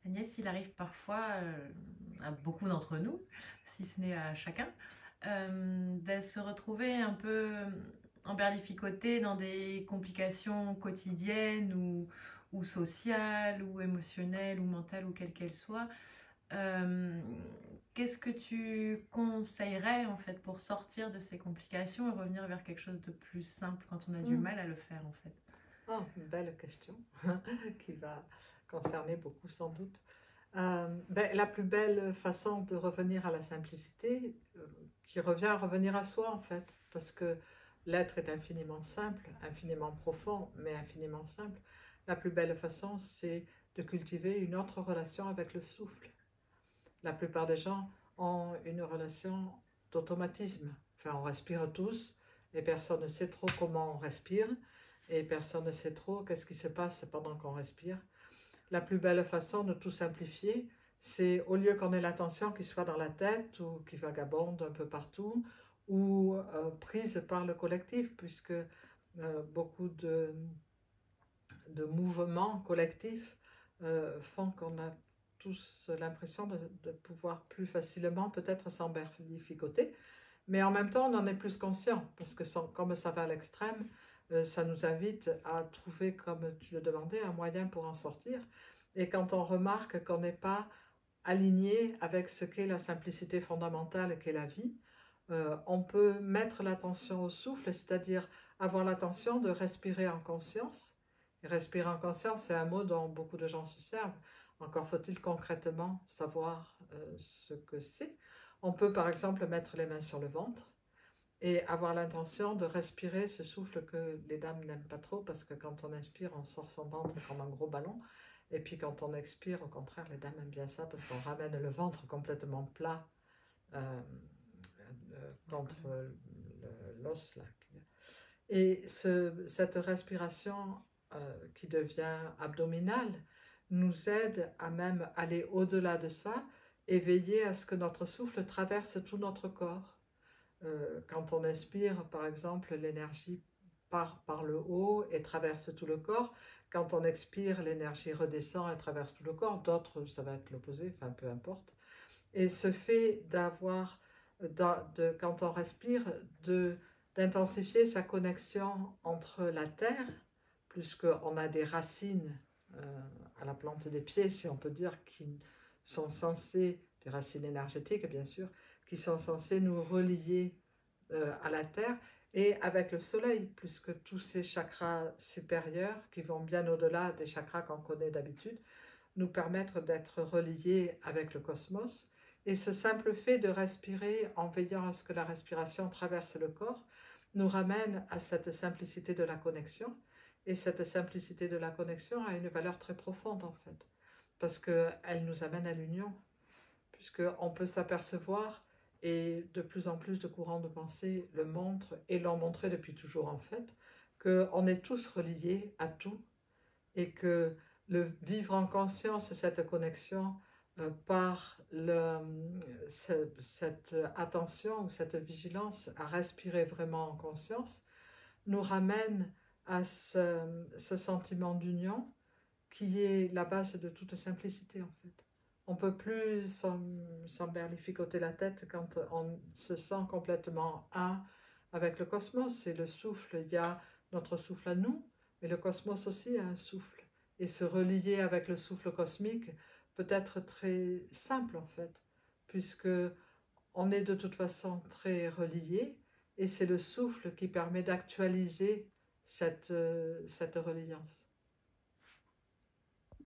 Agnès, il arrive parfois à beaucoup d'entre nous, si ce n'est à chacun, de se retrouver un peu emberlificoté dans des complications quotidiennes ou sociales ou émotionnelles ou mentales ou quelles qu'elles soient. Euh, Qu'est-ce que tu conseillerais en fait pour sortir de ces complications et revenir vers quelque chose de plus simple quand on a du Hmm. mal à le faire en fait? Ah, une belle question qui va concerner beaucoup sans doute. La plus belle façon de revenir à la simplicité, qui revient à revenir à soi en fait, parce que l'être est infiniment simple, infiniment profond, mais infiniment simple. La plus belle façon, c'est de cultiver une autre relation avec le souffle. La plupart des gens ont une relation d'automatisme. Enfin, on respire tous et personne ne sait trop comment on respire et personne ne sait trop qu'est-ce qui se passe pendant qu'on respire. La plus belle façon de tout simplifier, c'est au lieu qu'on ait l'attention qui soit dans la tête ou qui vagabonde un peu partout ou prise par le collectif, puisque beaucoup de mouvements collectifs font qu'on a tous l'impression de pouvoir plus facilement peut-être s'emberlificoter, mais en même temps on en est plus conscient, parce que comme ça va à l'extrême, ça nous invite à trouver, comme tu le demandais, un moyen pour en sortir. Et quand on remarque qu'on n'est pas aligné avec ce qu'est la simplicité fondamentale qu'est la vie, on peut mettre l'attention au souffle, c'est-à-dire avoir l'attention de respirer en conscience. Et respirer en conscience, c'est un mot dont beaucoup de gens se servent. Encore faut-il concrètement savoir ce que c'est. On peut par exemple mettre les mains sur le ventre et avoir l'intention de respirer ce souffle que les dames n'aiment pas trop parce que quand on inspire, on sort son ventre comme un gros ballon. Et puis quand on expire, au contraire, les dames aiment bien ça parce qu'on ramène le ventre complètement plat euh, contre l'os là. Et cette respiration qui devient abdominale nous aide à même aller au-delà de ça et veiller à ce que notre souffle traverse tout notre corps. Quand on inspire, par exemple, l'énergie part par le haut et traverse tout le corps. Quand on expire, l'énergie redescend et traverse tout le corps. D'autres, ça va être l'opposé, enfin peu importe. Et ce fait d'avoir, quand on respire, d'intensifier sa connexion entre la terre, puisqu'on a des racines à la plante des pieds, si on peut dire, qui sont censées, des racines énergétiques bien sûr, qui sont censées nous relier à la terre et avec le soleil, puisque tous ces chakras supérieurs, qui vont bien au-delà des chakras qu'on connaît d'habitude, nous permettre d'être reliés avec le cosmos. Et ce simple fait de respirer en veillant à ce que la respiration traverse le corps nous ramène à cette simplicité de la connexion. Et cette simplicité de la connexion a une valeur très profonde en fait, parce qu'elle nous amène à l'union, puisqu'on peut s'apercevoir, et de plus en plus de courants de pensée le montrent, et l'ont montré depuis toujours en fait, qu'on est tous reliés à tout, et que le vivre en conscience cette connexion par cette attention ou cette vigilance à respirer vraiment en conscience nous ramène à ce sentiment d'union qui est la base de toute simplicité en fait. On ne peut plus s'emberlificoter la tête quand on se sent complètement un avec le cosmos. C'est le souffle, il y a notre souffle à nous, mais le cosmos aussi a un souffle. Et se relier avec le souffle cosmique peut être très simple en fait, puisque on est de toute façon très relié, et c'est le souffle qui permet d'actualiser cette reliance.